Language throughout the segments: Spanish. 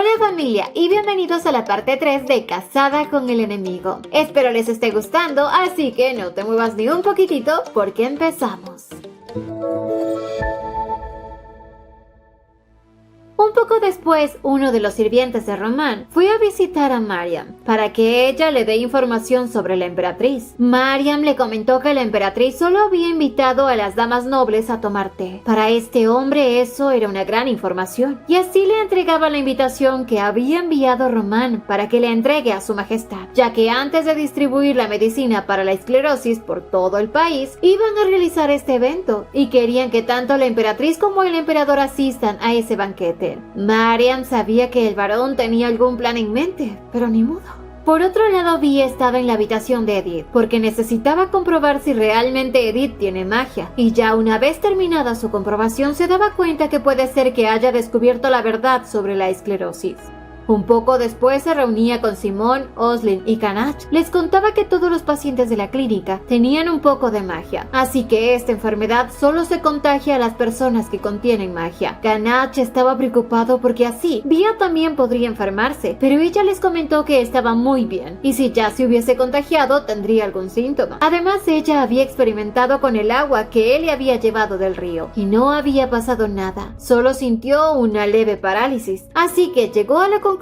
Hola familia y bienvenidos a la parte 3 de Casada con el enemigo. Espero les esté gustando, así que no te muevas ni un poquitito porque empezamos. Un poco después, uno de los sirvientes de Román fue a visitar a Mariam para que ella le dé información sobre la emperatriz. Mariam le comentó que la emperatriz solo había invitado a las damas nobles a tomar té. Para este hombre eso era una gran información, y así le entregaba la invitación que había enviado Román para que le entregue a su majestad, ya que antes de distribuir la medicina para la esclerosis por todo el país, iban a realizar este evento y querían que tanto la emperatriz como el emperador asistan a ese banquete. Mariam sabía que el varón tenía algún plan en mente, pero ni modo. Por otro lado, Vi estaba en la habitación de Edith, porque necesitaba comprobar si realmente Edith tiene magia, y ya una vez terminada su comprobación se daba cuenta que puede ser que haya descubierto la verdad sobre la esclerosis. Un poco después se reunía con Simón, Oslin y Kanach. Les contaba que todos los pacientes de la clínica tenían un poco de magia, así que esta enfermedad solo se contagia a las personas que contienen magia. Kanach estaba preocupado porque así Vía también podría enfermarse, pero ella les comentó que estaba muy bien y si ya se hubiese contagiado tendría algún síntoma. Además, ella había experimentado con el agua que él le había llevado del río y no había pasado nada, solo sintió una leve parálisis, así que llegó a la conclusión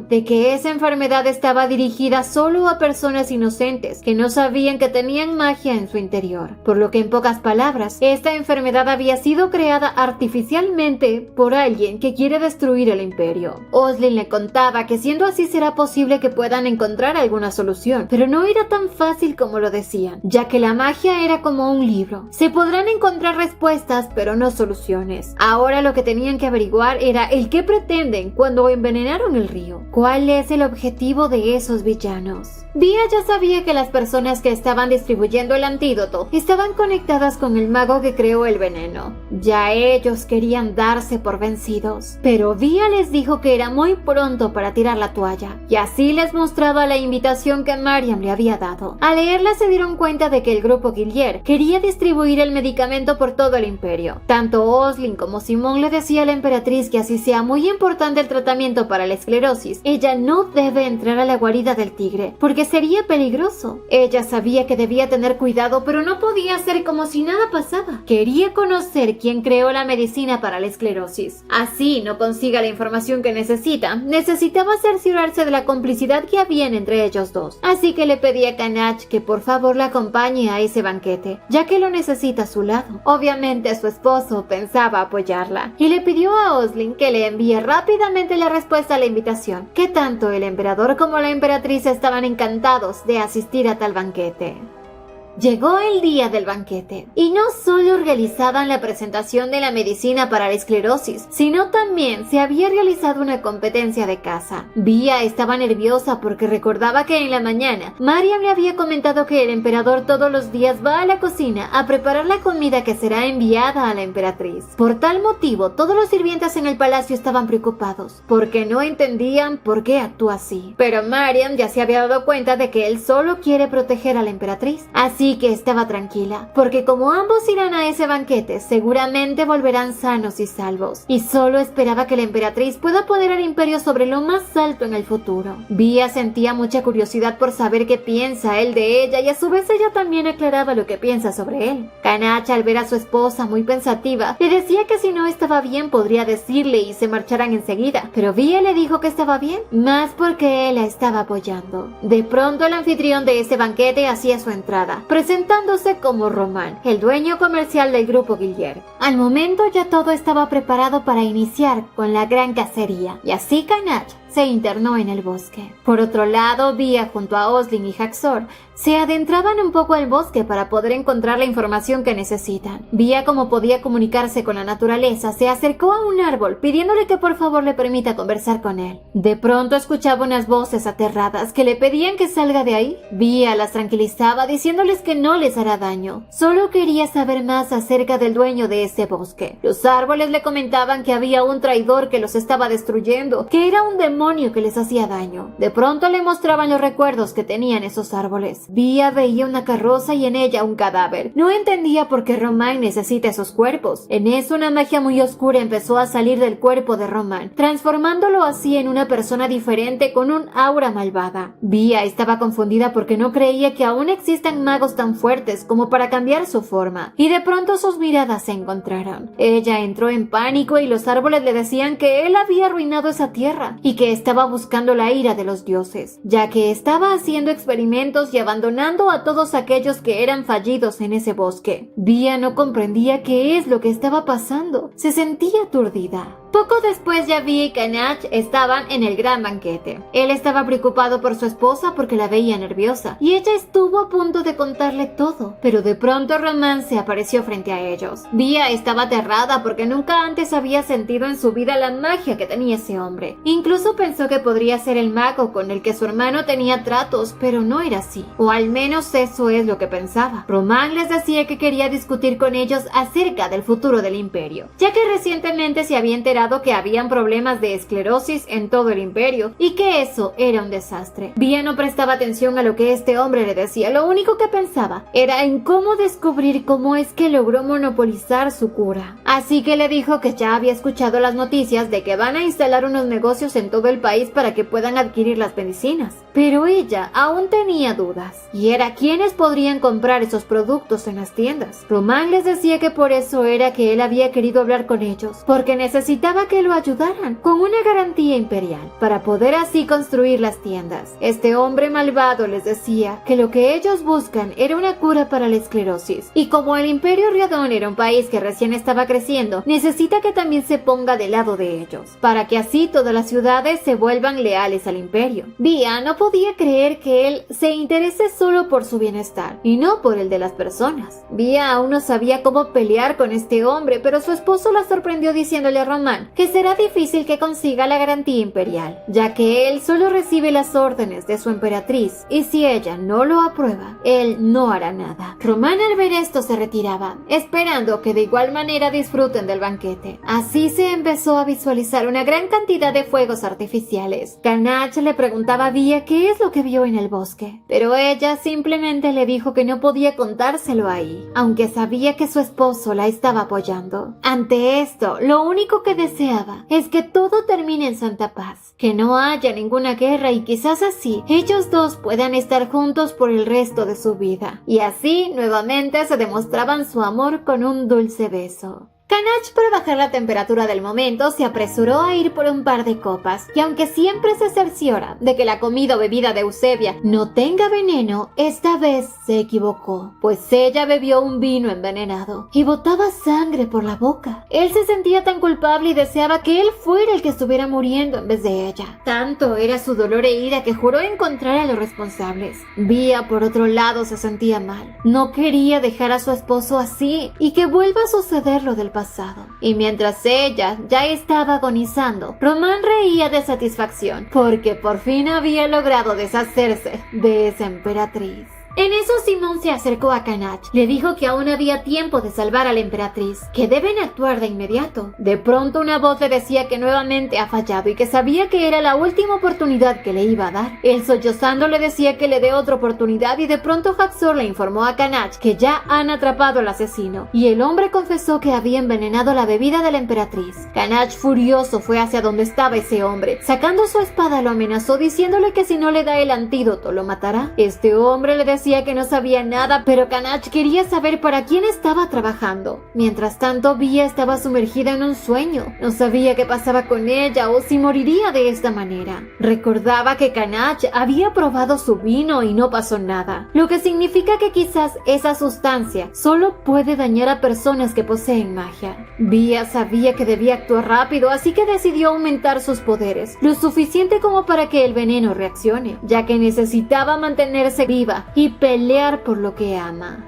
de que esa enfermedad estaba dirigida solo a personas inocentes que no sabían que tenían magia en su interior, por lo que en pocas palabras, esta enfermedad había sido creada artificialmente por alguien que quiere destruir el imperio. Oslin le contaba que siendo así será posible que puedan encontrar alguna solución, pero no era tan fácil como lo decían, ya que la magia era como un libro. Se podrán encontrar respuestas, pero no soluciones. Ahora lo que tenían que averiguar era el qué pretenden cuando envenenaron el río. ¿Cuál es el objetivo de esos villanos? Vía ya sabía que las personas que estaban distribuyendo el antídoto estaban conectadas con el mago que creó el veneno. Ya ellos querían darse por vencidos, pero Vía les dijo que era muy pronto para tirar la toalla, y así les mostraba la invitación que Mariam le había dado. Al leerla se dieron cuenta de que el grupo Guillier quería distribuir el medicamento por todo el imperio. Tanto Oslin como Simón le decía a la emperatriz que así sea muy importante el tratamiento para la esclerosis, ella no debe entrar a la guarida del tigre, porque sería peligroso. Ella sabía que debía tener cuidado, pero no podía hacer como si nada pasaba. Quería conocer quién creó la medicina para la esclerosis. Así no consiga la información que necesitaba cerciorarse de la complicidad que había entre ellos dos. Así que le pedía a Kanach que por favor la acompañe a ese banquete, ya que lo necesita a su lado. Obviamente su esposo pensaba apoyarla, y le pidió a Oslin que le envíe rápidamente la respuesta a la invitación, que tanto el emperador como la emperatriz estaban encantados de asistir a tal banquete. Llegó el día del banquete, y no solo realizaban la presentación de la medicina para la esclerosis, sino también se había realizado una competencia de caza. Vía estaba nerviosa porque recordaba que en la mañana Mariam le había comentado que el emperador todos los días va a la cocina a preparar la comida que será enviada a la emperatriz. Por tal motivo, todos los sirvientes en el palacio estaban preocupados, porque no entendían por qué actúa así. Pero Mariam ya se había dado cuenta de que él solo quiere proteger a la emperatriz, así que estaba tranquila, porque como ambos irán a ese banquete, seguramente volverán sanos y salvos, y solo esperaba que la emperatriz pueda poner al imperio sobre lo más alto en el futuro. Vía sentía mucha curiosidad por saber qué piensa él de ella, y a su vez ella también aclaraba lo que piensa sobre él. Kanach, al ver a su esposa muy pensativa, le decía que si no estaba bien podría decirle y se marcharan enseguida, pero Vía le dijo que estaba bien, más porque él la estaba apoyando. De pronto el anfitrión de ese banquete hacía su entrada, presentándose como Román, el dueño comercial del grupo Guillier. Al momento ya todo estaba preparado para iniciar con la gran cacería, y así Kanach se internó en el bosque. Por otro lado, Vía junto a Oslin y Haxor se adentraban un poco al bosque para poder encontrar la información que necesitan. Vía, como podía comunicarse con la naturaleza, se acercó a un árbol pidiéndole que por favor le permita conversar con él. De pronto escuchaba unas voces aterradas que le pedían que salga de ahí. Vía las tranquilizaba diciéndoles que no les hará daño, solo quería saber más acerca del dueño de ese bosque. Los árboles le comentaban que había un traidor que los estaba destruyendo, que era un demonio demonio que les hacía daño. De pronto le mostraban los recuerdos que tenían esos árboles. Vía veía una carroza y en ella un cadáver. No entendía por qué Román necesita esos cuerpos. En eso una magia muy oscura empezó a salir del cuerpo de Román, transformándolo así en una persona diferente con un aura malvada. Vía estaba confundida porque no creía que aún existan magos tan fuertes como para cambiar su forma, y de pronto sus miradas se encontraron. Ella entró en pánico y los árboles le decían que él había arruinado esa tierra y que estaba buscando la ira de los dioses, ya que estaba haciendo experimentos y abandonando a todos aquellos que eran fallidos en ese bosque. Vía no comprendía qué es lo que estaba pasando. Se sentía aturdida. Poco después Javier y Kanach estaban en el gran banquete. Él estaba preocupado por su esposa porque la veía nerviosa y ella estuvo a punto de contarle todo, pero de pronto Román se apareció frente a ellos. Vía estaba aterrada porque nunca antes había sentido en su vida la magia que tenía ese hombre. Incluso pensó que podría ser el mago con el que su hermano tenía tratos, pero no era así, o al menos eso es lo que pensaba. Román les decía que quería discutir con ellos acerca del futuro del imperio, ya que recientemente se había enterado que habían problemas de esclerosis en todo el imperio y que eso era un desastre. Vía no prestaba atención a lo que este hombre le decía, lo único que pensaba era en cómo descubrir cómo es que logró monopolizar su cura. Así que le dijo que ya había escuchado las noticias de que van a instalar unos negocios en todo el país para que puedan adquirir las medicinas. Pero ella aún tenía dudas, y era quiénes podrían comprar esos productos en las tiendas. Román les decía que por eso era que él había querido hablar con ellos, porque necesitaba que lo ayudaran con una garantía imperial para poder así construir las tiendas. Este hombre malvado les decía que lo que ellos buscan era una cura para la esclerosis, y como el Imperio Riadón era un país que recién estaba creciendo, necesita que también se ponga del lado de ellos, para que así todas las ciudades se vuelvan leales al imperio. Vía no podía creer que él se interese solo por su bienestar y no por el de las personas. Vía aún no sabía cómo pelear con este hombre, pero su esposo la sorprendió diciéndole a Román que será difícil que consiga la garantía imperial, ya que él solo recibe las órdenes de su emperatriz y si ella no lo aprueba, él no hará nada. Román al ver esto se retiraba, esperando que de igual manera disfruten del banquete. Así se empezó a visualizar una gran cantidad de fuegos artificiales. Kanach le preguntaba a Vía qué es lo que vio en el bosque, pero ella simplemente le dijo que no podía contárselo ahí, aunque sabía que su esposo la estaba apoyando. Ante esto, lo único que deseaba es que todo termine en santa paz, que no haya ninguna guerra y quizás así ellos dos puedan estar juntos por el resto de su vida. Y así nuevamente se demostraban su amor con un dulce beso. Kanach, para bajar la temperatura del momento, se apresuró a ir por un par de copas, y aunque siempre se cerciora de que la comida o bebida de Eusebia no tenga veneno, esta vez se equivocó, pues ella bebió un vino envenenado y botaba sangre por la boca. Él se sentía tan culpable y deseaba que él fuera el que estuviera muriendo en vez de ella. Tanto era su dolor e ira que juró encontrar a los responsables. Vía, por otro lado, se sentía mal. No quería dejar a su esposo así y que vuelva a suceder lo del pasado. Y mientras ella ya estaba agonizando, Román reía de satisfacción porque por fin había logrado deshacerse de esa emperatriz. En eso Simón se acercó a Kanach, le dijo que aún había tiempo de salvar a la emperatriz, que deben actuar de inmediato. De pronto una voz le decía que nuevamente ha fallado y que sabía que era la última oportunidad que le iba a dar. Él sollozando le decía que le dé otra oportunidad y de pronto Haxor le informó a Kanach que ya han atrapado al asesino y el hombre confesó que había envenenado la bebida de la emperatriz. Kanach, furioso, fue hacia donde estaba ese hombre. Sacando su espada lo amenazó diciéndole que si no le da el antídoto lo matará. Este hombre le decía que no sabía nada, pero Kanach quería saber para quién estaba trabajando. Mientras tanto, Vía estaba sumergida en un sueño. No sabía qué pasaba con ella o si moriría de esta manera. Recordaba que Kanach había probado su vino y no pasó nada, lo que significa que quizás esa sustancia solo puede dañar a personas que poseen magia. Vía sabía que debía actuar rápido, así que decidió aumentar sus poderes, lo suficiente como para que el veneno reaccione, ya que necesitaba mantenerse viva y pelear por lo que ama.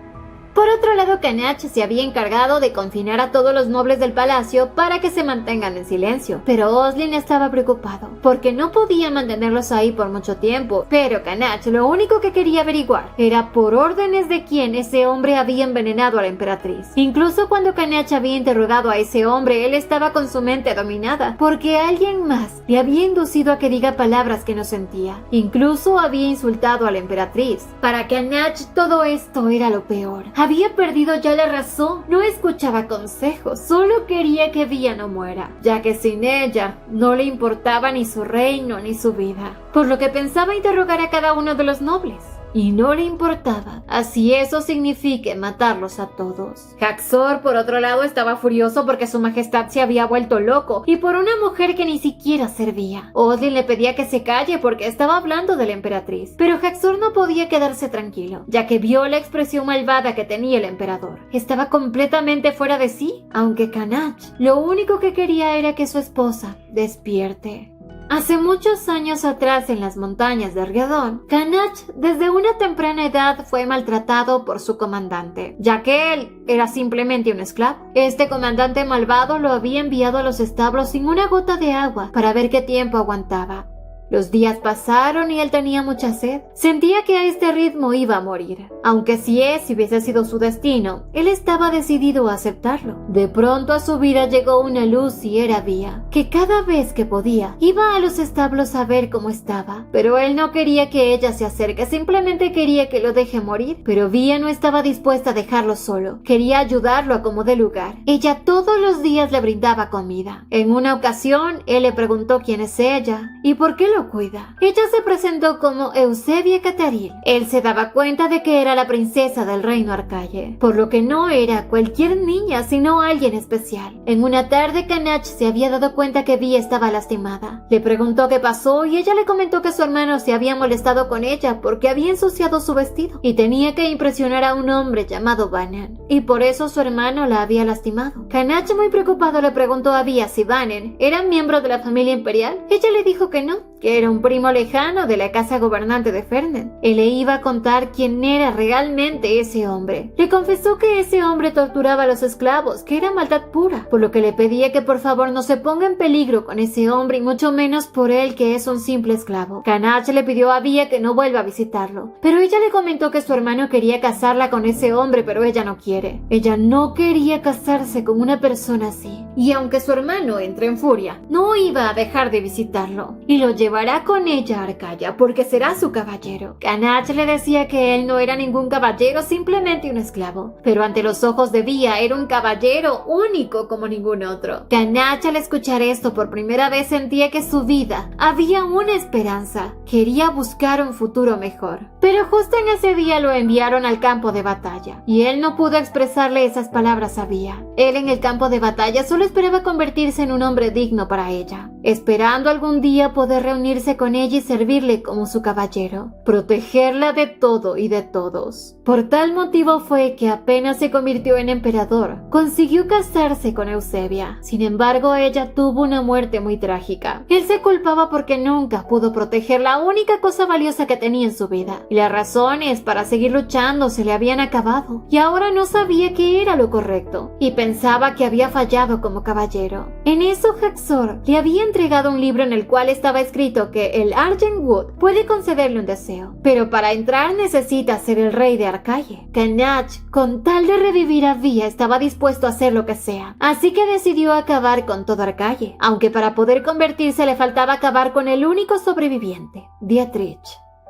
Por otro lado, Kanach se había encargado de confinar a todos los nobles del palacio para que se mantengan en silencio, pero Oslin estaba preocupado, porque no podía mantenerlos ahí por mucho tiempo, pero Kanach lo único que quería averiguar era por órdenes de quién ese hombre había envenenado a la emperatriz. Incluso cuando Kanach había interrogado a ese hombre, él estaba con su mente dominada, porque alguien más le había inducido a que diga palabras que no sentía. Incluso había insultado a la emperatriz. Para Kanach todo esto era lo peor. Había perdido ya la razón, no escuchaba consejos, solo quería que Vía no muera, ya que sin ella no le importaba ni su reino ni su vida, por lo que pensaba interrogar a cada uno de los nobles. Y no le importaba, así eso signifique matarlos a todos. Haxor, por otro lado, estaba furioso porque su majestad se había vuelto loco y por una mujer que ni siquiera servía. Oslin le pedía que se calle porque estaba hablando de la emperatriz, pero Haxor no podía quedarse tranquilo, ya que vio la expresión malvada que tenía el emperador. Estaba completamente fuera de sí, aunque Kanach lo único que quería era que su esposa despierte. Hace muchos años atrás, en las montañas de Argadón, Kanach desde una temprana edad fue maltratado por su comandante, ya que él era simplemente un esclavo. Este comandante malvado lo había enviado a los establos sin una gota de agua para ver qué tiempo aguantaba. Los días pasaron y él tenía mucha sed. Sentía que a este ritmo iba a morir. Aunque si ese hubiese sido su destino, él estaba decidido a aceptarlo. De pronto a su vida llegó una luz y era Vía, que cada vez que podía, iba a los establos a ver cómo estaba. Pero él no quería que ella se acerque, simplemente quería que lo deje morir. Pero Vía no estaba dispuesta a dejarlo solo. Quería ayudarlo a como dé lugar. Ella todos los días le brindaba comida. En una ocasión, él le preguntó quién es ella y por qué lo cuida. Ella se presentó como Eusebia Cataril. Él se daba cuenta de que era la princesa del reino Arcalle, por lo que no era cualquier niña, sino alguien especial. En una tarde, Kanach se había dado cuenta que Vía estaba lastimada. Le preguntó qué pasó y ella le comentó que su hermano se había molestado con ella porque había ensuciado su vestido y tenía que impresionar a un hombre llamado Banen, y por eso su hermano la había lastimado. Kanach, muy preocupado, le preguntó a Vía si Banen era miembro de la familia imperial. Ella le dijo que no, que era un primo lejano de la casa gobernante de Fernen. Él le iba a contar quién era realmente ese hombre. Le confesó que ese hombre torturaba a los esclavos, que era maldad pura, por lo que le pedía que por favor no se ponga en peligro con ese hombre y mucho menos por él, que es un simple esclavo. Kanach le pidió a Vía que no vuelva a visitarlo, pero ella le comentó que su hermano quería casarla con ese hombre, pero ella no quiere. Ella no quería casarse con una persona así, y aunque su hermano entre en furia, no iba a dejar de visitarlo, y lo llevará con ella a Arcaya porque será su caballero. Kanach le decía que él no era ningún caballero, simplemente un esclavo, pero ante los ojos de Vía era un caballero único como ningún otro. Kanach, al escuchar esto por primera vez, sentía que su vida había una esperanza. Quería buscar un futuro mejor. Pero justo en ese día lo enviaron al campo de batalla, y él no pudo expresarle esas palabras a Vía. Él en el campo de batalla solo esperaba convertirse en un hombre digno para ella, esperando algún día poder reunirse con ella y servirle como su caballero, protegerla de todo y de todos. Por tal motivo fue que apenas se convirtió en emperador, consiguió casarse con Eusebia. Sin embargo, ella tuvo una muerte muy trágica. Él se culpaba porque nunca pudo proteger la única cosa valiosa que tenía en su vida, y las razones para seguir luchando se le habían acabado, y ahora no sabía qué era lo correcto, y pensaba que había fallado como caballero. En eso, Haxor le había entregado un libro en el cual estaba escrito que el Argentwood puede concederle un deseo, pero para entrar necesita ser el rey de Arcalle. Kanach, con tal de revivir a Vía, estaba dispuesto a hacer lo que sea, así que decidió acabar con todo Arcalle, aunque para poder convertirse le faltaba acabar con el único sobreviviente, Dietrich.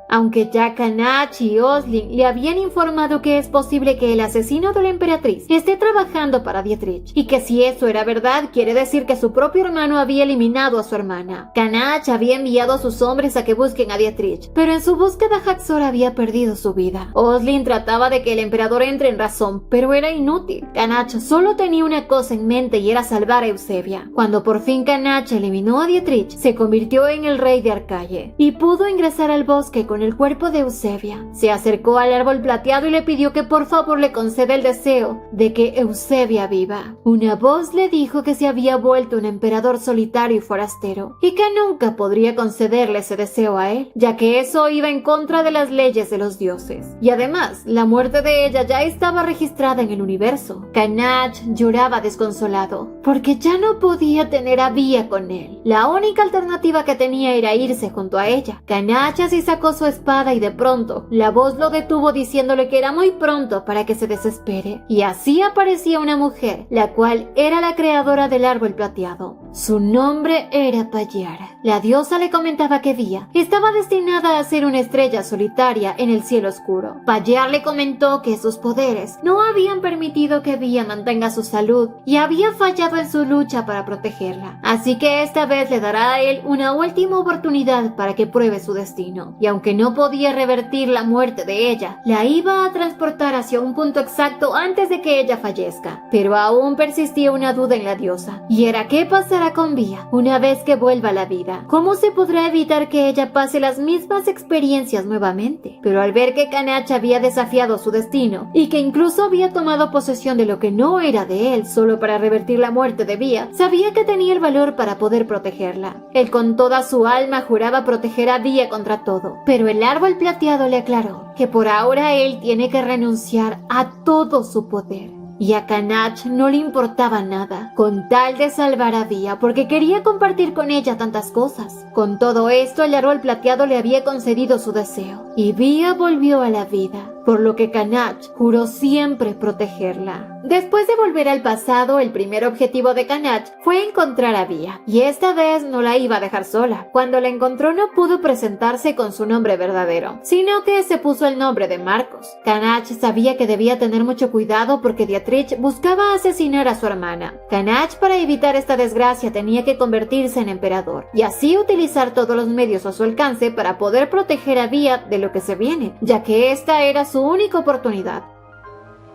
Aunque ya Kanach y Oslin le habían informado que es posible que el asesino de la emperatriz esté trabajando para Dietrich, y que si eso era verdad, quiere decir que su propio hermano había eliminado a su hermana. Kanach había enviado a sus hombres a que busquen a Dietrich, pero en su búsqueda Haxor había perdido su vida. Oslin trataba de que el emperador entre en razón, pero era inútil. Kanach solo tenía una cosa en mente y era salvar a Eusebia. Cuando por fin Kanach eliminó a Dietrich, se convirtió en el rey de Arcalle y pudo ingresar al bosque con el cuerpo de Eusebia. Se acercó al árbol plateado y le pidió que por favor le conceda el deseo de que Eusebia viva. Una voz le dijo que se había vuelto un emperador solitario y forastero, y que nunca podría concederle ese deseo a él, ya que eso iba en contra de las leyes de los dioses. Y además, la muerte de ella ya estaba registrada en el universo. Canach lloraba desconsolado, porque ya no podía tener a Vía con él. La única alternativa que tenía era irse junto a ella. Canach así sacó su espada y de pronto, la voz lo detuvo diciéndole que era muy pronto para que se desespere. Y así aparecía una mujer, la cual era la creadora del árbol plateado. Su nombre era Payar. La diosa le comentaba que Vía estaba destinada a ser una estrella solitaria en el cielo oscuro. Payar le comentó que sus poderes no habían permitido que Vía mantenga su salud y había fallado en su lucha para protegerla. Así que esta vez le dará a él una última oportunidad para que pruebe su destino. Y aunque no podía revertir la muerte de ella, la iba a transportar hacia un punto exacto antes de que ella fallezca. Pero aún persistía una duda en la diosa, y era qué pasará con Vía una vez que vuelva a la vida. ¿Cómo se podrá evitar que ella pase las mismas experiencias nuevamente? Pero al ver que Canach había desafiado su destino y que incluso había tomado posesión de lo que no era de él solo para revertir la muerte de Vía, sabía que tenía el valor para poder protegerla. Él con toda su alma juraba proteger a Vía contra todo, pero el árbol plateado le aclaró que por ahora él tiene que renunciar a todo su poder. Y a Canach no le importaba nada, con tal de salvar a Vía, porque quería compartir con ella tantas cosas. Con todo esto, el árbol plateado le había concedido su deseo, y Vía volvió a la vida, por lo que Canach juró siempre protegerla. Después de volver al pasado, el primer objetivo de Canach fue encontrar a Vía, y esta vez no la iba a dejar sola. Cuando la encontró no pudo presentarse con su nombre verdadero, sino que se puso el nombre de Marcos. Canach sabía que debía tener mucho cuidado porque Dietrich buscaba asesinar a su hermana. Canach, para evitar esta desgracia, tenía que convertirse en emperador, y así utilizar todos los medios a su alcance para poder proteger a Vía de lo que se viene, ya que esta era su única oportunidad.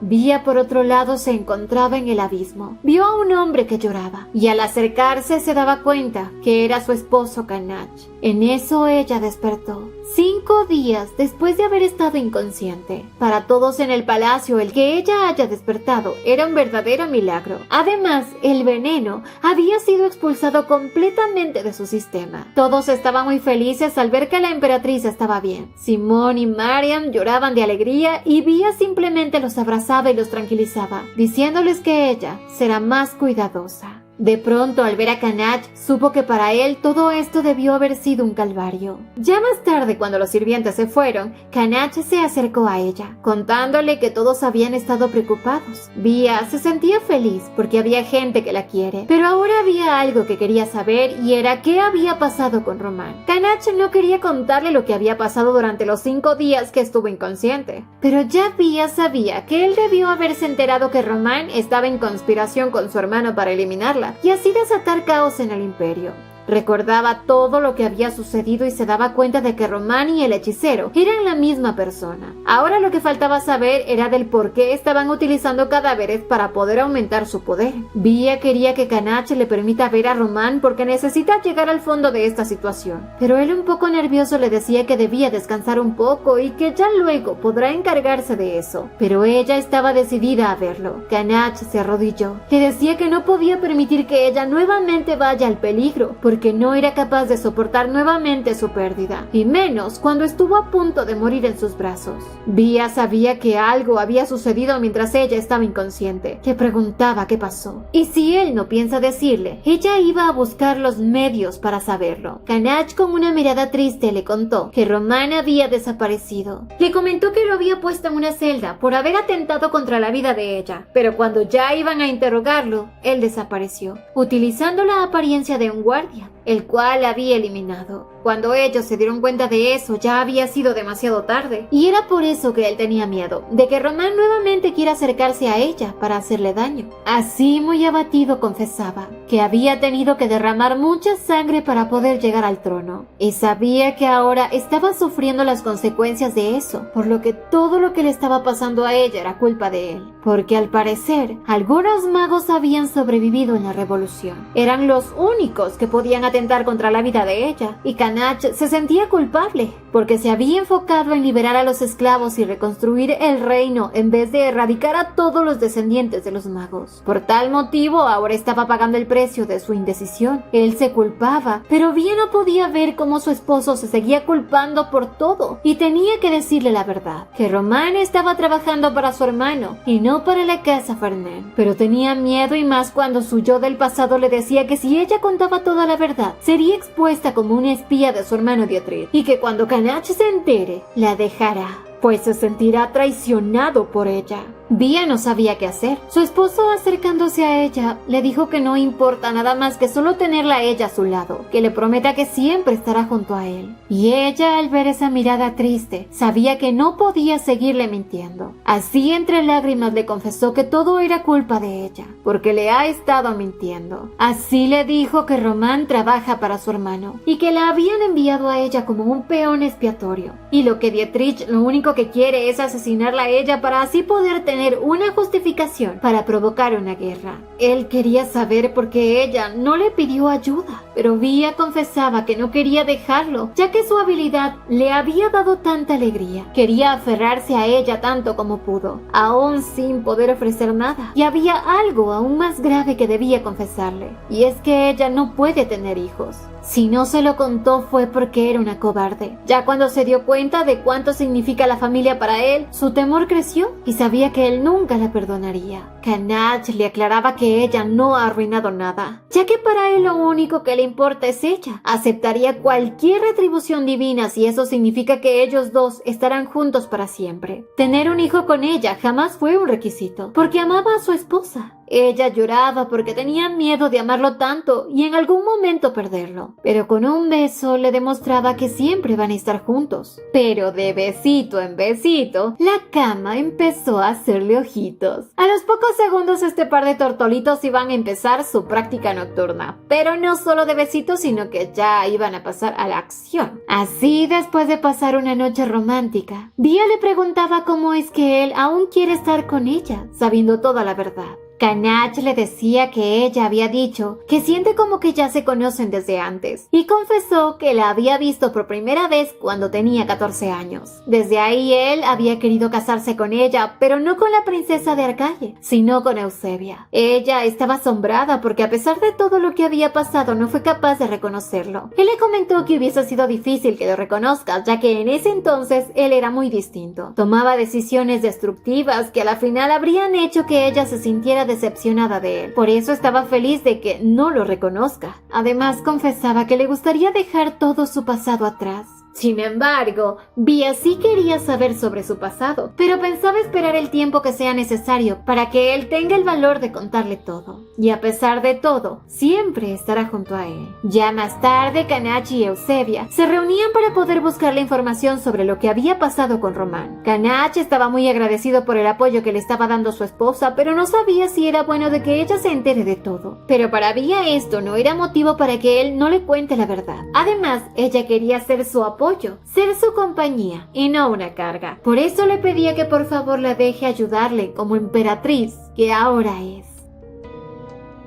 Vía, por otro lado, se encontraba en el abismo. Vio a un hombre que lloraba, y al acercarse se daba cuenta que era su esposo Canach. En eso ella despertó, 5 días después de haber estado inconsciente. Para todos en el palacio, el que ella haya despertado era un verdadero milagro. Además, el veneno había sido expulsado completamente de su sistema. Todos estaban muy felices al ver que la emperatriz estaba bien. Simón y Mariam lloraban de alegría y Vía simplemente los abrazaba y los tranquilizaba, diciéndoles que ella será más cuidadosa. De pronto, al ver a Canach, supo que para él todo esto debió haber sido un calvario. Ya más tarde, cuando los sirvientes se fueron, Canach se acercó a ella, contándole que todos habían estado preocupados. Vía se sentía feliz porque había gente que la quiere, pero ahora había algo que quería saber y era qué había pasado con Román. Canach no quería contarle lo que había pasado durante los 5 días que estuvo inconsciente, pero ya Vía sabía que él debió haberse enterado que Román estaba en conspiración con su hermano para eliminarla y así desatar caos en el imperio. Recordaba todo lo que había sucedido y se daba cuenta de que Román y el hechicero eran la misma persona. Ahora lo que faltaba saber era del por qué estaban utilizando cadáveres para poder aumentar su poder. Vía quería que Canach le permita ver a Román porque necesita llegar al fondo de esta situación. Pero él, un poco nervioso, le decía que debía descansar un poco y que ya luego podrá encargarse de eso. Pero ella estaba decidida a verlo. Canach se arrodilló. Le decía que no podía permitir que ella nuevamente vaya al peligro, porque no era capaz de soportar nuevamente su pérdida, y menos cuando estuvo a punto de morir en sus brazos. Vía sabía que algo había sucedido mientras ella estaba inconsciente. Le preguntaba qué pasó, y si él no piensa decirle, ella iba a buscar los medios para saberlo. Canach, con una mirada triste, le contó que Román había desaparecido. Le comentó que lo había puesto en una celda por haber atentado contra la vida de ella, pero cuando ya iban a interrogarlo, él desapareció, utilizando la apariencia de un guardia, el cual la había eliminado. Cuando ellos se dieron cuenta de eso, ya había sido demasiado tarde, y era por eso que él tenía miedo, de que Román nuevamente quiera acercarse a ella para hacerle daño. Así, muy abatido, confesaba que había tenido que derramar mucha sangre para poder llegar al trono, y sabía que ahora estaba sufriendo las consecuencias de eso, por lo que todo lo que le estaba pasando a ella era culpa de él, porque al parecer, algunos magos habían sobrevivido en la revolución. Eran los únicos que podían podían atentar contra la vida de ella, y Canach se sentía culpable, porque se había enfocado en liberar a los esclavos y reconstruir el reino en vez de erradicar a todos los descendientes de los magos. Por tal motivo, ahora estaba pagando el precio de su indecisión. Él se culpaba, pero bien no podía ver cómo su esposo se seguía culpando por todo, y tenía que decirle la verdad, que Román estaba trabajando para su hermano y no para la casa Fernández. Pero tenía miedo, y más cuando su yo del pasado le decía que si ella contaba toda la verdad, sería expuesta como una espía de su hermano Dietrich, y que cuando Canach se entere, la dejará, pues se sentirá traicionado por ella. Vía no sabía qué hacer. Su esposo, acercándose a ella, le dijo que no importa nada más que solo tenerla a ella a su lado, que le prometa que siempre estará junto a él. Y ella, al ver esa mirada triste, sabía que no podía seguirle mintiendo. Así, entre lágrimas, le confesó que todo era culpa de ella, porque le ha estado mintiendo. Así le dijo que Román trabaja para su hermano, y que la habían enviado a ella como un peón expiatorio. Y lo que Dietrich lo único que quiere es asesinarla a ella para así poder tener una justificación para provocar una guerra. Él quería saber por qué ella no le pidió ayuda, pero Vía confesaba que no quería dejarlo, ya que su habilidad le había dado tanta alegría. Quería aferrarse a ella tanto como pudo, aún sin poder ofrecer nada. Y había algo aún más grave que debía confesarle, y es que ella no puede tener hijos. Si no se lo contó fue porque era una cobarde. Ya cuando se dio cuenta de cuánto significa la familia para él, su temor creció y sabía que él nunca la perdonaría. Canach le aclaraba que ella no ha arruinado nada, ya que para él lo único que le importa es ella. Aceptaría cualquier retribución divina si eso significa que ellos dos estarán juntos para siempre. Tener un hijo con ella jamás fue un requisito, porque amaba a su esposa. Ella lloraba porque tenía miedo de amarlo tanto y en algún momento perderlo, pero con un beso le demostraba que siempre van a estar juntos. Pero de besito en besito, la cama empezó a hacerle ojitos. A los pocos segundos este par de tortolitos iban a empezar su práctica nocturna, pero no solo de besitos, sino que ya iban a pasar a la acción. Así, después de pasar una noche romántica, Vía le preguntaba cómo es que él aún quiere estar con ella, sabiendo toda la verdad. Canach le decía que ella había dicho que siente como que ya se conocen desde antes, y confesó que la había visto por primera vez cuando tenía 14 años. Desde ahí él había querido casarse con ella, pero no con la princesa de Arcalle, sino con Eusebia. Ella estaba asombrada porque a pesar de todo lo que había pasado no fue capaz de reconocerlo. Él le comentó que hubiese sido difícil que lo reconozca, ya que en ese entonces él era muy distinto. Tomaba decisiones destructivas que a la final habrían hecho que ella se sintiera decepcionada de él. Por eso estaba feliz de que no lo reconozca. Además, confesaba que le gustaría dejar todo su pasado atrás. Sin embargo, Vía sí quería saber sobre su pasado, pero pensaba esperar el tiempo que sea necesario para que él tenga el valor de contarle todo. Y a pesar de todo, siempre estará junto a él. Ya más tarde, Canach y Eusebia se reunían para poder buscar la información sobre lo que había pasado con Román. Canach estaba muy agradecido por el apoyo que le estaba dando su esposa, pero no sabía si era bueno de que ella se entere de todo. Pero para Vía esto no era motivo para que él no le cuente la verdad. Además, ella quería ser su apoyo, ser su compañía y no una carga. Por eso le pedía que por favor la deje ayudarle como emperatriz que ahora es.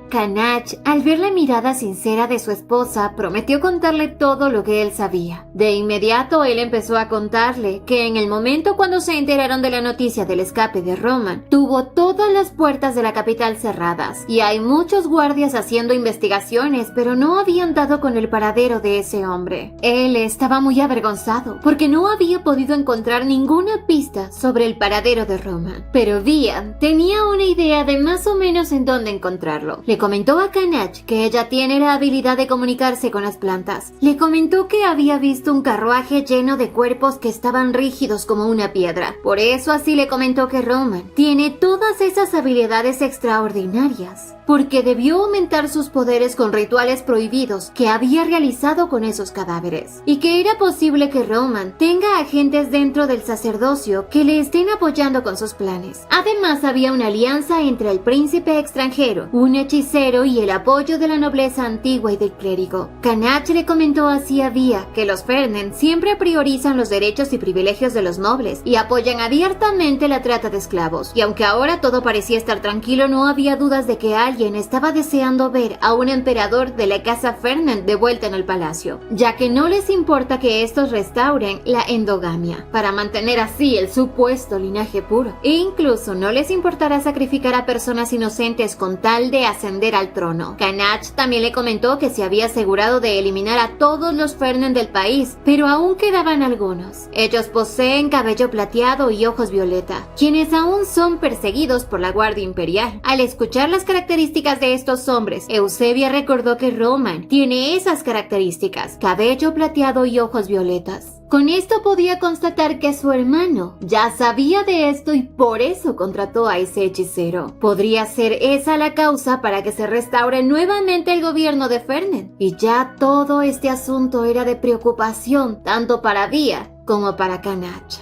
Canach, al ver la mirada sincera de su esposa, prometió contarle todo lo que él sabía. De inmediato, él empezó a contarle que en el momento cuando se enteraron de la noticia del escape de Román, tuvo todas las puertas de la capital cerradas, y hay muchos guardias haciendo investigaciones, pero no habían dado con el paradero de ese hombre. Él estaba muy avergonzado, porque no había podido encontrar ninguna pista sobre el paradero de Román. Pero Vía tenía una idea de más o menos en dónde encontrarlo. Le comentó a Canach que ella tiene la habilidad de comunicarse con las plantas. Le comentó que había visto un carruaje lleno de cuerpos que estaban rígidos como una piedra. Por eso así le comentó que Román tiene todas esas habilidades extraordinarias, porque debió aumentar sus poderes con rituales prohibidos que había realizado con esos cadáveres, y que era posible que Román tenga agentes dentro del sacerdocio que le estén apoyando con sus planes. Además, había una alianza entre el príncipe extranjero, un hechicero y el apoyo de la nobleza antigua y del clérigo. Canach le comentó así a Vía que los Fernen siempre priorizan los derechos y privilegios de los nobles y apoyan abiertamente la trata de esclavos, y aunque ahora todo parecía estar tranquilo, no había dudas de que alguien alguien estaba deseando ver a un emperador de la casa Fernand de vuelta en el palacio, ya que no les importa que estos restauren la endogamia, para mantener así el supuesto linaje puro. E incluso no les importará sacrificar a personas inocentes con tal de ascender al trono. Canach también le comentó que se había asegurado de eliminar a todos los Fernand del país, pero aún quedaban algunos. Ellos poseen cabello plateado y ojos violeta, quienes aún son perseguidos por la Guardia Imperial. Al escuchar las características de estos hombres, Eusebia recordó que Roman tiene esas características, cabello plateado y ojos violetas. Con esto podía constatar que su hermano ya sabía de esto y por eso contrató a ese hechicero. Podría ser esa la causa para que se restaure nuevamente el gobierno de Fernand. Y ya todo este asunto era de preocupación tanto para Via como para Canach.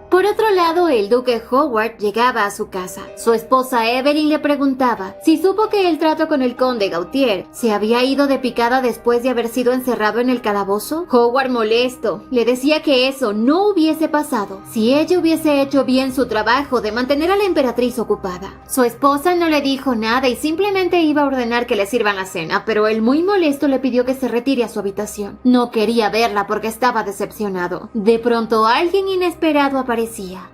Por otro lado, el duque Howard llegaba a su casa. Su esposa Evelyn le preguntaba si supo que el trato con el conde Gautier se había ido de picada después de haber sido encerrado en el calabozo. Howard, molesto, le decía que eso no hubiese pasado si ella hubiese hecho bien su trabajo de mantener a la emperatriz ocupada. Su esposa no le dijo nada y simplemente iba a ordenar que le sirvan la cena, pero él, muy molesto, le pidió que se retire a su habitación. No quería verla porque estaba decepcionado. De pronto, alguien inesperado apareció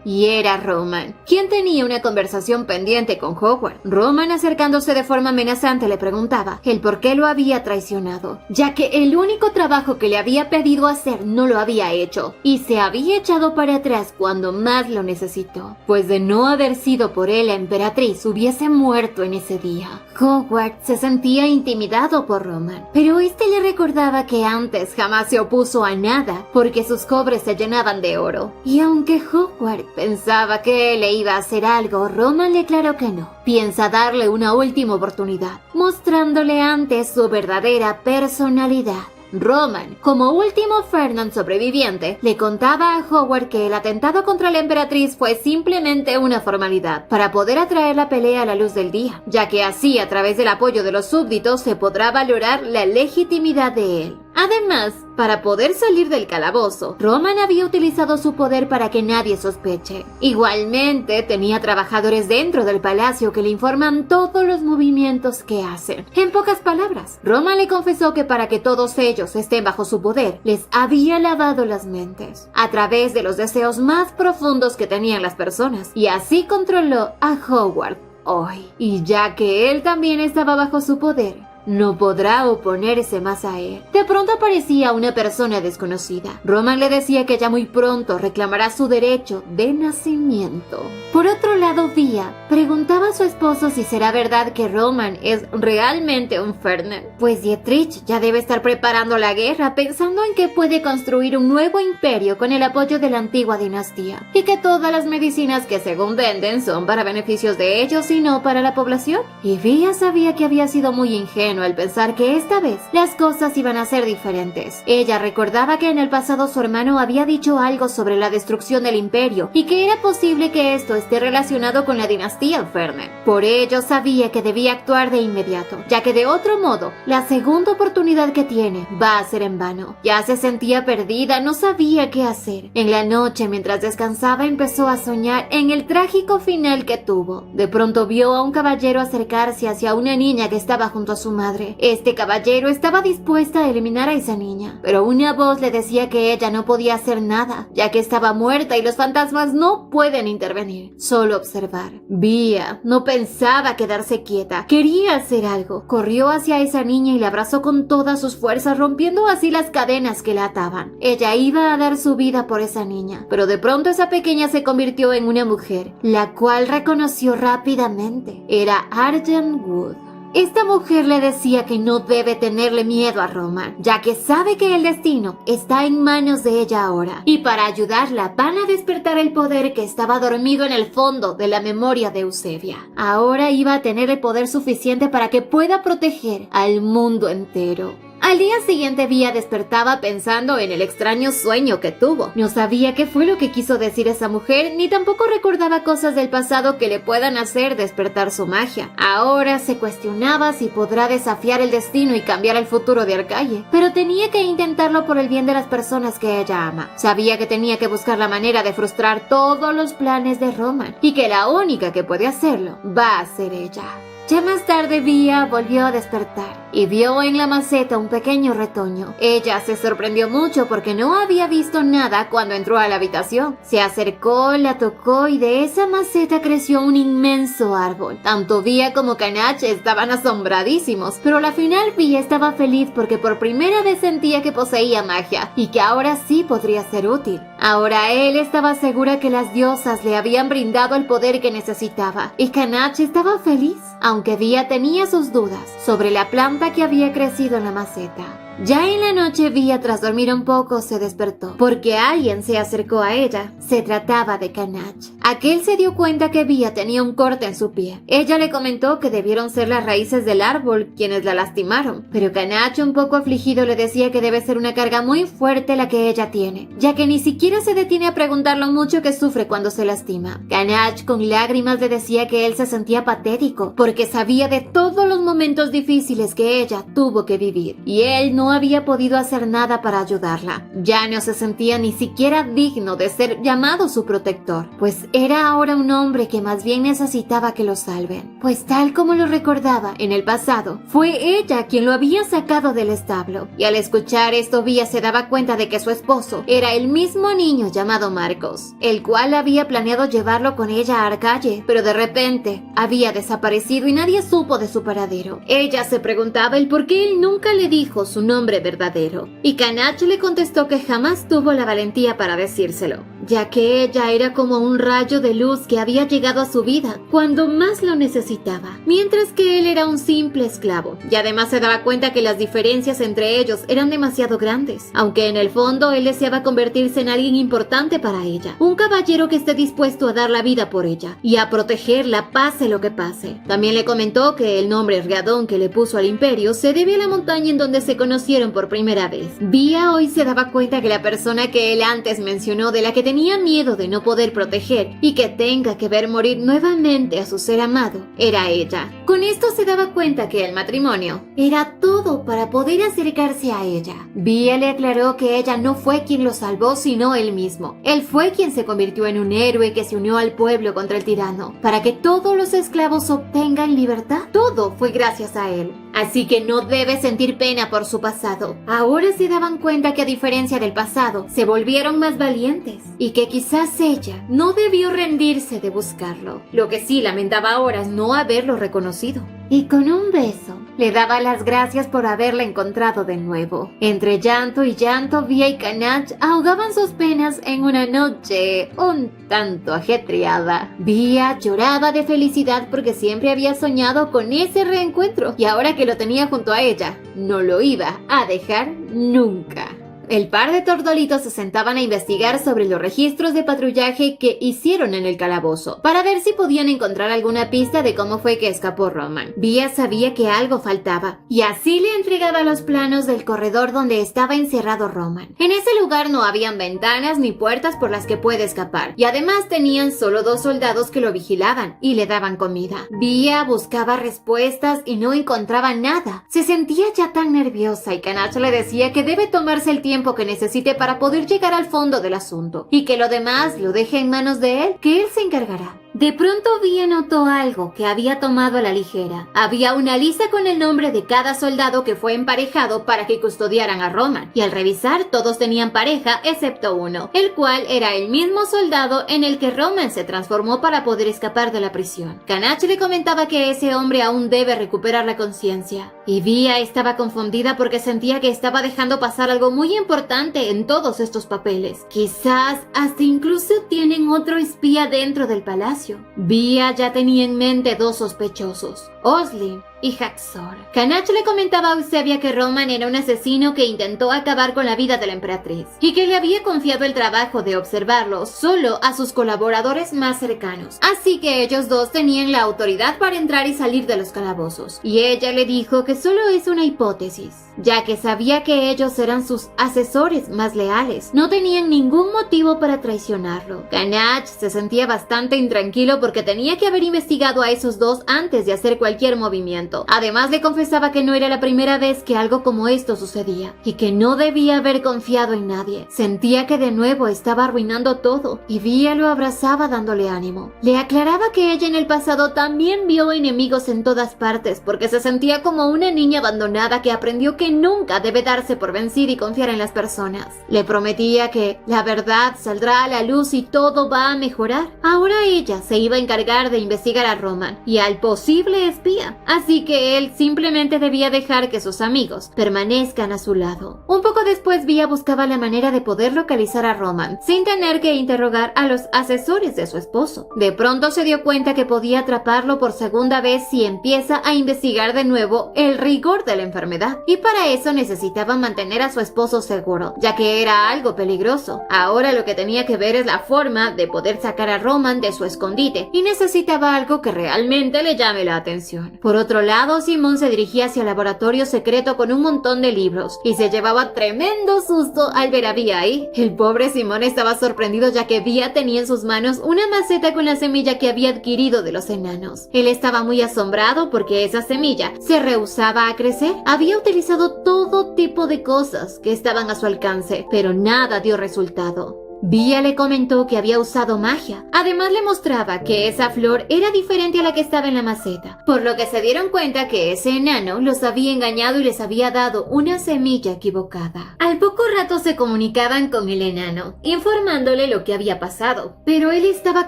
y era Roman, quien tenía una conversación pendiente con Howard. Roman, acercándose de forma amenazante, le preguntaba el por qué lo había traicionado, ya que el único trabajo que le había pedido hacer no lo había hecho y se había echado para atrás cuando más lo necesitó, pues de no haber sido por él la emperatriz hubiese muerto en ese día. Howard se sentía intimidado por Roman, pero este le recordaba que antes jamás se opuso a nada porque sus cofres se llenaban de oro, y aunque Howard pensaba que le iba a hacer algo, Roman le aclaró que no. Piensa darle una última oportunidad, mostrándole antes su verdadera personalidad. Roman, como último Fernand sobreviviente, le contaba a Howard que el atentado contra la emperatriz fue simplemente una formalidad para poder atraer la pelea a la luz del día, ya que así, a través del apoyo de los súbditos, se podrá valorar la legitimidad de él. Además, para poder salir del calabozo, Roman había utilizado su poder para que nadie sospeche. Igualmente, tenía trabajadores dentro del palacio que le informan todos los movimientos que hacen. En pocas palabras, Roman le confesó que para que todos ellos estén bajo su poder, les había lavado las mentes a través de los deseos más profundos que tenían las personas, y así controló a Howard hoy. Y ya que él también estaba bajo su poder, no podrá oponerse más a él. De pronto aparecía una persona desconocida. Roman le decía que ya muy pronto reclamará su derecho de nacimiento. Por otro lado, Via preguntaba a su esposo si será verdad que Roman es realmente un Fernand, pues Dietrich ya debe estar preparando la guerra, pensando en que puede construir un nuevo imperio con el apoyo de la antigua dinastía, y que todas las medicinas que según venden son para beneficios de ellos y no para la población. Y Via sabía que había sido muy ingenuo al pensar que esta vez las cosas iban a ser diferentes. Ella recordaba que en el pasado su hermano había dicho algo sobre la destrucción del imperio y que era posible que esto esté relacionado con la dinastía Fernand. Por ello sabía que debía actuar de inmediato, ya que de otro modo la segunda oportunidad que tiene va a ser en vano. Ya se sentía perdida, no sabía qué hacer. En la noche, mientras descansaba, empezó a soñar en el trágico final que tuvo. De pronto vio a un caballero acercarse hacia una niña que estaba junto a su madre. Este caballero estaba dispuesta a eliminar a esa niña, pero una voz le decía que ella no podía hacer nada, ya que estaba muerta y los fantasmas no pueden intervenir, solo observar. Via no pensaba quedarse quieta, quería hacer algo. Corrió hacia esa niña y la abrazó con todas sus fuerzas, rompiendo así las cadenas que la ataban. Ella iba a dar su vida por esa niña, pero de pronto esa pequeña se convirtió en una mujer, la cual reconoció rápidamente. Era Argent Wood. Esta mujer le decía que no debe tenerle miedo a Roman, ya que sabe que el destino está en manos de ella ahora, y para ayudarla van a despertar el poder que estaba dormido en el fondo de la memoria de Eusebia. Ahora iba a tener el poder suficiente para que pueda proteger al mundo entero. Al día siguiente, Via despertaba pensando en el extraño sueño que tuvo. No sabía qué fue lo que quiso decir esa mujer, ni tampoco recordaba cosas del pasado que le puedan hacer despertar su magia. Ahora se cuestionaba si podrá desafiar el destino y cambiar el futuro de Arcalle, pero tenía que intentarlo por el bien de las personas que ella ama. Sabía que tenía que buscar la manera de frustrar todos los planes de Roman, y que la única que puede hacerlo va a ser ella. Ya más tarde Vía volvió a despertar y vio en la maceta un pequeño retoño. Ella se sorprendió mucho porque no había visto nada cuando entró a la habitación. Se acercó, la tocó y de esa maceta creció un inmenso árbol. Tanto Vía como Canach estaban asombradísimos, pero al final Vía estaba feliz porque por primera vez sentía que poseía magia y que ahora sí podría ser útil. Ahora él estaba segura que las diosas le habían brindado el poder que necesitaba y Canach estaba feliz, aunque Vía tenía sus dudas sobre la planta que había crecido en la maceta. Ya en la noche Vía, tras dormir un poco, se despertó porque alguien se acercó a ella. Se trataba de Canach. Aquel se dio cuenta que Vía tenía un corte en su pie. Ella le comentó que debieron ser las raíces del árbol quienes la lastimaron, pero Canach, un poco afligido, le decía que debe ser una carga muy fuerte la que ella tiene, ya que ni siquiera se detiene a preguntar lo mucho que sufre cuando se lastima. Canach, con lágrimas, le decía que él se sentía patético porque sabía de todos los momentos difíciles que ella tuvo que vivir y él no había podido hacer nada para ayudarla. Ya no se sentía ni siquiera digno de ser llamado su protector, pues era ahora un hombre que más bien necesitaba que lo salven. Pues tal como lo recordaba en el pasado, fue ella quien lo había sacado del establo. Y al escuchar esto, Vía se daba cuenta de que su esposo era el mismo niño llamado Marcos, el cual había planeado llevarlo con ella a Arcalle, pero de repente había desaparecido y nadie supo de su paradero. Ella se preguntaba el por qué él nunca le dijo su nombre verdadero, y Canach le contestó que jamás tuvo la valentía para decírselo, ya que ella era como un rayo de luz que había llegado a su vida cuando más lo necesitaba, mientras que él era un simple esclavo, y además se daba cuenta que las diferencias entre ellos eran demasiado grandes, aunque en el fondo él deseaba convertirse en alguien importante para ella, un caballero que esté dispuesto a dar la vida por ella y a protegerla pase lo que pase. También le comentó que el nombre Riadón que le puso al imperio se debe a la montaña en donde se conocieron por primera vez. Vía hoy se daba cuenta que la persona que él antes mencionó, de la que tenía miedo de no poder proteger y que tenga que ver morir nuevamente a su ser amado, era ella. Con esto se daba cuenta que el matrimonio era todo para poder acercarse a ella. Vía le aclaró que ella no fue quien lo salvó, sino él mismo. Él fue quien se convirtió en un héroe que se unió al pueblo contra el tirano para que todos los esclavos obtengan libertad. Todo fue gracias a él. Así que no debe sentir pena por su pasado. Ahora se daban cuenta que, a diferencia del pasado, se volvieron más valientes y que quizás ella no debió rendirse de buscarlo. Lo que sí lamentaba ahora es no haberlo reconocido. Y con un beso le daba las gracias por haberla encontrado de nuevo. Entre llanto y llanto, Vía y Canach ahogaban sus penas en una noche un tanto ajetreada. Vía lloraba de felicidad porque siempre había soñado con ese reencuentro y ahora que lo tenía junto a ella, no lo iba a dejar nunca. El par de tordolitos se sentaban a investigar sobre los registros de patrullaje que hicieron en el calabozo, para ver si podían encontrar alguna pista de cómo fue que escapó Roman. Vía sabía que algo faltaba, y así le entregaba los planos del corredor donde estaba encerrado Roman. En ese lugar no habían ventanas ni puertas por las que puede escapar, y además tenían solo 2 soldados que lo vigilaban y le daban comida. Vía buscaba respuestas y no encontraba nada. Se sentía ya tan nerviosa y Canach le decía que debe tomarse el tiempo que necesite para poder llegar al fondo del asunto y que lo demás lo deje en manos de él, que él se encargará. De pronto Vía notó algo que había tomado a la ligera. Había una lista con el nombre de cada soldado que fue emparejado para que custodiaran a Roman, y al revisar todos tenían pareja excepto uno, el cual era el mismo soldado en el que Roman se transformó para poder escapar de la prisión. Canach le comentaba que ese hombre aún debe recuperar la conciencia, y Vía estaba confundida porque sentía que estaba dejando pasar algo muy importante en todos estos papeles. Quizás hasta incluso tienen otro espía dentro del palacio. Vía ya tenía en mente 2 sospechosos, Oslin y Haxor. Canach le comentaba a Eusebia que Roman era un asesino que intentó acabar con la vida de la emperatriz y que le había confiado el trabajo de observarlo solo a sus colaboradores más cercanos, así que ellos 2 tenían la autoridad para entrar y salir de los calabozos, y ella le dijo que solo es una hipótesis, ya que sabía que ellos eran sus asesores más leales. No tenían ningún motivo para traicionarlo. Canach se sentía bastante intranquilo porque tenía que haber investigado a esos 2 antes de hacer cualquier cualquier movimiento. Además le confesaba que no era la primera vez que algo como esto sucedía y que no debía haber confiado en nadie. Sentía que de nuevo estaba arruinando todo y Vía lo abrazaba dándole ánimo. Le aclaraba que ella en el pasado también vio enemigos en todas partes porque se sentía como una niña abandonada que aprendió que nunca debe darse por vencida y confiar en las personas. Le prometía que la verdad saldrá a la luz y todo va a mejorar. Ahora ella se iba a encargar de investigar a Roman y al posible espía, así que él simplemente debía dejar que sus amigos permanezcan a su lado. Un poco después Vía buscaba la manera de poder localizar a Roman sin tener que interrogar a los asesores de su esposo. De pronto se dio cuenta que podía atraparlo por segunda vez si empieza a investigar de nuevo el rigor de la enfermedad, y para eso necesitaba mantener a su esposo seguro, ya que era algo peligroso. Ahora lo que tenía que ver es la forma de poder sacar a Roman de su escondite y necesitaba algo que realmente le llame la atención. Por otro lado, Simón se dirigía hacia el laboratorio secreto con un montón de libros y se llevaba tremendo susto al ver a Vía ahí. El pobre Simón estaba sorprendido ya que Vía tenía en sus manos una maceta con la semilla que había adquirido de los enanos. Él estaba muy asombrado porque esa semilla se rehusaba a crecer. Había utilizado todo tipo de cosas que estaban a su alcance, pero nada dio resultado. Vía le comentó que había usado magia. Además le mostraba que esa flor era diferente a la que estaba en la maceta, por lo que se dieron cuenta que ese enano los había engañado y les había dado una semilla equivocada. Al poco rato se comunicaban con el enano, informándole lo que había pasado, pero él estaba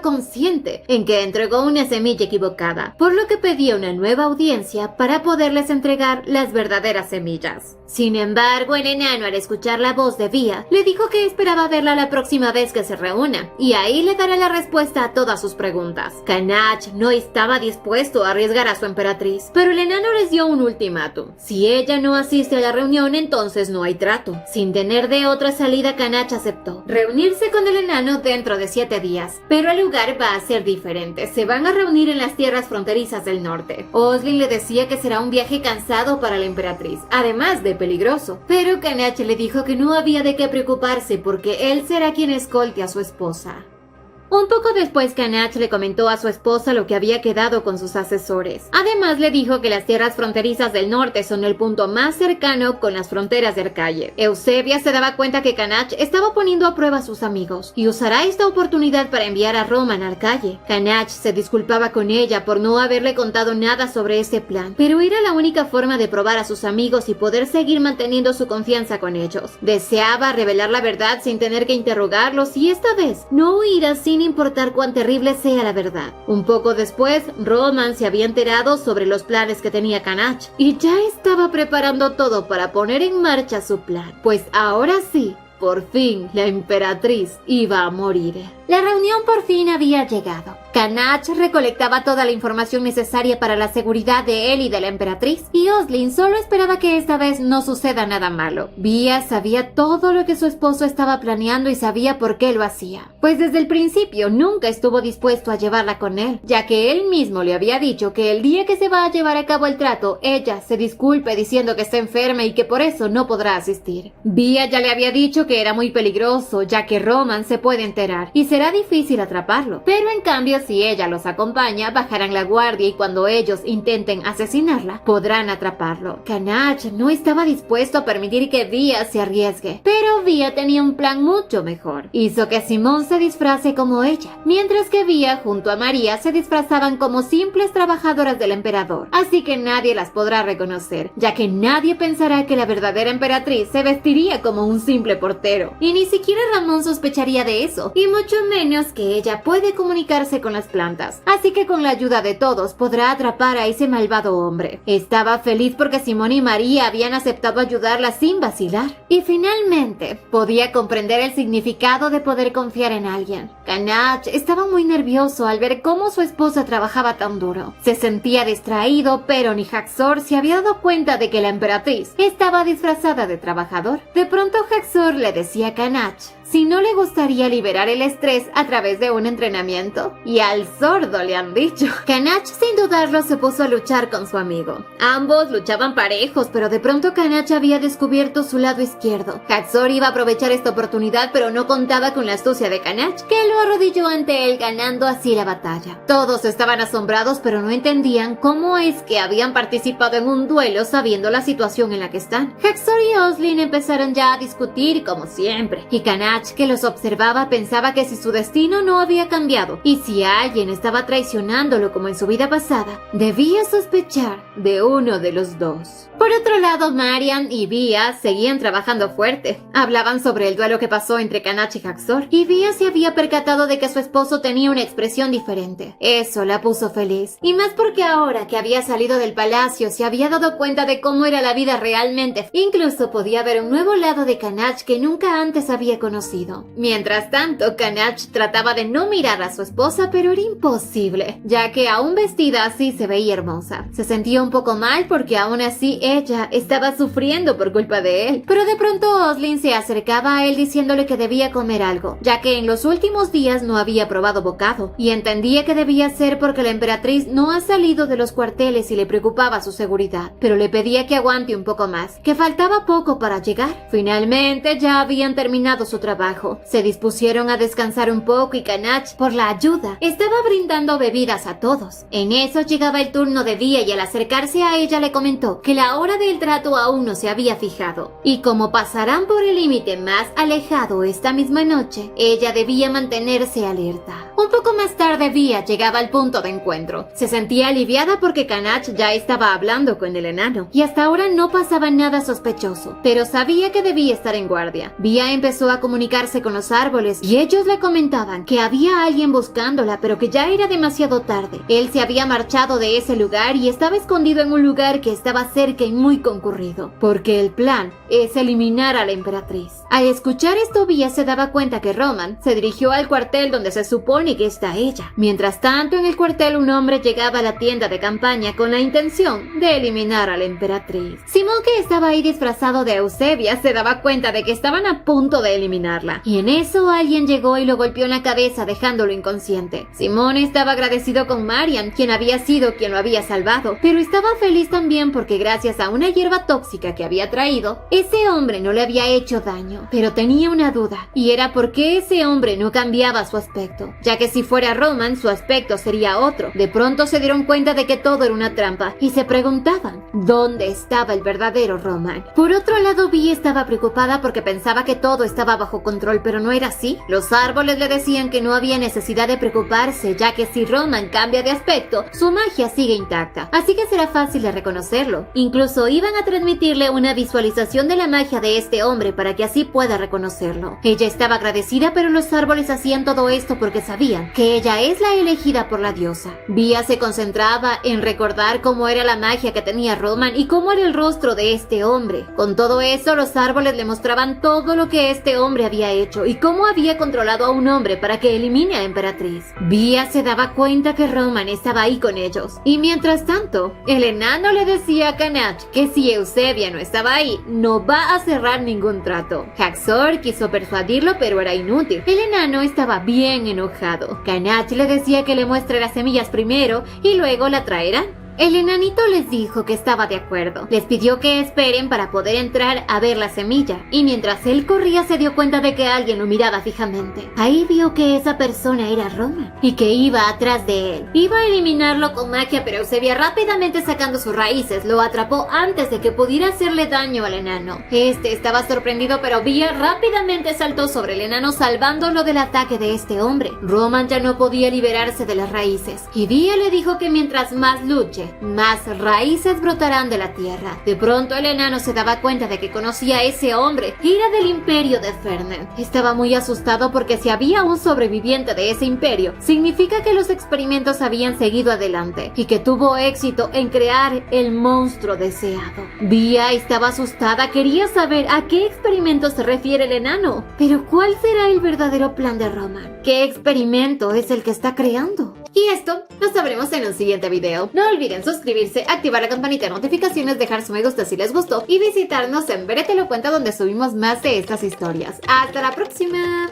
consciente en que entregó una semilla equivocada, por lo que pedía una nueva audiencia para poderles entregar las verdaderas semillas. Sin embargo, el enano, al escuchar la voz de Vía, le dijo que esperaba verla la próxima vez que se reúna, y ahí le dará la respuesta a todas sus preguntas. Canach no estaba dispuesto a arriesgar a su emperatriz, pero el enano les dio un ultimátum. Si ella no asiste a la reunión, entonces no hay trato. Sin tener de otra salida, Canach aceptó reunirse con el enano dentro de 7 días, pero el lugar va a ser diferente. Se van a reunir en las tierras fronterizas del norte. Oslin le decía que será un viaje cansado para la emperatriz, además de peligroso, pero Canach le dijo que no había de qué preocuparse porque él será quien escolte a su esposa. Un poco después, Canach le comentó a su esposa lo que había quedado con sus asesores. Además le dijo que las tierras fronterizas del norte son el punto más cercano con las fronteras de Arcalle. Eusebia se daba cuenta que Canach estaba poniendo a prueba a sus amigos y usará esta oportunidad para enviar a Roman a Arcalle. Canach se disculpaba con ella por no haberle contado nada sobre ese plan, pero era la única forma de probar a sus amigos y poder seguir manteniendo su confianza con ellos. Deseaba revelar la verdad sin tener que interrogarlos y esta vez no huirá sin importar cuán terrible sea la verdad. Un poco después, Roman se había enterado sobre los planes que tenía Canach y ya estaba preparando todo para poner en marcha su plan. Pues ahora sí, por fin, la emperatriz iba a morir. La reunión por fin había llegado. Canach recolectaba toda la información necesaria para la seguridad de él y de la emperatriz, y Oslin solo esperaba que esta vez no suceda nada malo. Vía sabía todo lo que su esposo estaba planeando y sabía por qué lo hacía, pues desde el principio nunca estuvo dispuesto a llevarla con él, ya que él mismo le había dicho que el día que se va a llevar a cabo el trato, ella se disculpe diciendo que está enferma y que por eso no podrá asistir. Vía ya le había dicho que era muy peligroso, ya que Roman se puede enterar y será difícil atraparlo, pero en cambio si ella los acompaña, bajarán la guardia y cuando ellos intenten asesinarla, podrán atraparlo. Canach no estaba dispuesto a permitir que Vía se arriesgue, pero Vía tenía un plan mucho mejor. Hizo que Simón se disfrace como ella, mientras que Vía junto a María se disfrazaban como simples trabajadoras del emperador, así que nadie las podrá reconocer, ya que nadie pensará que la verdadera emperatriz se vestiría como un simple portero, y ni siquiera Ramón sospecharía de eso, y mucho menos que ella puede comunicarse con las plantas, así que con la ayuda de todos podrá atrapar a ese malvado hombre. Estaba feliz porque Simón y María habían aceptado ayudarla sin vacilar, y finalmente podía comprender el significado de poder confiar en alguien. Canach estaba muy nervioso al ver cómo su esposa trabajaba tan duro. Se sentía distraído, pero ni Haxor se había dado cuenta de que la emperatriz estaba disfrazada de trabajador. De pronto Haxor le decía a Canach: si no le gustaría liberar el estrés a través de un entrenamiento. Y al sordo le han dicho. Kanach, sin dudarlo, se puso a luchar con su amigo. Ambos luchaban parejos, pero de pronto Kanach había descubierto su lado izquierdo. Haxor iba a aprovechar esta oportunidad, pero no contaba con la astucia de Kanach, que lo arrodilló ante él, ganando así la batalla. Todos estaban asombrados, pero no entendían cómo es que habían participado en un duelo sabiendo la situación en la que están. Haxor y Oslin empezaron ya a discutir como siempre, y Kanach, que los observaba, pensaba que si su destino no había cambiado y si alguien estaba traicionándolo como en su vida pasada, debía sospechar de uno de los dos. Por otro lado, Mariam y Via seguían trabajando fuerte. Hablaban sobre el duelo que pasó entre Kanach y Haxor, y Via se había percatado de que su esposo tenía una expresión diferente. Eso la puso feliz, y más porque ahora que había salido del palacio se había dado cuenta de cómo era la vida realmente. Incluso podía ver un nuevo lado de Kanach que nunca antes había conocido. Mientras tanto, Kanach trataba de no mirar a su esposa, pero era imposible, ya que aún vestida así se veía hermosa. Se sentía un poco mal porque aún así ella estaba sufriendo por culpa de él. Pero de pronto Oslin se acercaba a él diciéndole que debía comer algo, ya que en los últimos días no había probado bocado, y entendía que debía ser porque la emperatriz no ha salido de los cuarteles y le preocupaba su seguridad, pero le pedía que aguante un poco más, que faltaba poco para llegar. Finalmente ya habían terminado su trabajo. Se dispusieron a descansar un poco y Kanach, por la ayuda, estaba brindando bebidas a todos. En eso llegaba el turno de Via y al acercarse a ella le comentó que la hora del trato aún no se había fijado, y como pasarán por el límite más alejado esta misma noche, ella debía mantenerse alerta. Un poco más tarde Via llegaba al punto de encuentro. Se sentía aliviada porque Kanach ya estaba hablando con el enano, y hasta ahora no pasaba nada sospechoso, pero sabía que debía estar en guardia. Via empezó a comunicarse con los árboles, y ellos le comentaban que había alguien buscándola, pero que ya era demasiado tarde. Él se había marchado de ese lugar y estaba escondido en un lugar que estaba cerca y muy concurrido, porque el plan es eliminar a la emperatriz. Al escuchar esto, Via se daba cuenta que Roman se dirigió al cuartel donde se supone que está ella. Mientras tanto, en el cuartel un hombre llegaba a la tienda de campaña con la intención de eliminar a la emperatriz. Simón, que estaba ahí disfrazado de Eusebia, se daba cuenta de que estaban a punto de eliminarla, y en eso alguien llegó y lo golpeó en la cabeza dejándolo inconsciente. Simón estaba agradecido con Mariam, quien había sido quien lo había salvado, pero estaba feliz también porque gracias a una hierba tóxica que había traído, ese hombre no le había hecho daño. Pero tenía una duda, y era por qué ese hombre no cambiaba su aspecto, ya que si fuera Roman su aspecto sería otro. De pronto se dieron cuenta de que todo era una trampa y se preguntaban ¿dónde estaba el verdadero Roman? Por otro lado, Vi estaba preocupada porque pensaba que todo estaba bajo control, pero no era así. Los árboles le decían que no había necesidad de preocuparse, ya que si Roman cambia de aspecto, su magia sigue intacta, así que será fácil de reconocerlo. Incluso iban a transmitirle una visualización de la magia de este hombre para que así pueda reconocerlo. Ella estaba agradecida, pero los árboles hacían todo esto porque sabían que ella es la elegida por la diosa. Via se concentraba en recordar cómo era la magia que tenía Roman y cómo era el rostro de este hombre. Con todo eso, los árboles le mostraban todo lo que este hombre había hecho y cómo había controlado a un hombre para que elimine a la emperatriz. Via se daba cuenta que Roman estaba ahí con ellos, y mientras tanto, el enano le decía a Kanach que si Eusebia no estaba ahí, no va a cerrar ningún trato. Haxor quiso persuadirlo, pero era inútil. El enano estaba bien enojado. Kanach le decía que le muestre las semillas primero y luego la traerán. El enanito les dijo que estaba de acuerdo. Les pidió que esperen para poder entrar a ver la semilla, y mientras él corría se dio cuenta de que alguien lo miraba fijamente. Ahí vio que esa persona era Roman y que iba atrás de él. Iba a eliminarlo con magia, pero Eusebia, rápidamente sacando sus raíces, lo atrapó antes de que pudiera hacerle daño al enano. Este estaba sorprendido, pero Via rápidamente saltó sobre el enano, salvándolo del ataque de este hombre. Roman ya no podía liberarse de las raíces, y Via le dijo que mientras más luche, más raíces brotarán de la tierra. De pronto el enano se daba cuenta de que conocía a ese hombre. Era del imperio de Fernen. Estaba muy asustado porque si había un sobreviviente de ese imperio, significa que los experimentos habían seguido adelante y que tuvo éxito en crear el monstruo deseado. Via estaba asustada, quería saber a qué experimento se refiere el enano. Pero ¿cuál será el verdadero plan de Roman? ¿Qué experimento es el que está creando? Y esto lo sabremos en un siguiente video. No olviden suscribirse, activar la campanita de notificaciones, dejar su me gusta si les gustó y visitarnos en Bere Te Lo Cuenta, donde subimos más de estas historias. ¡Hasta la próxima!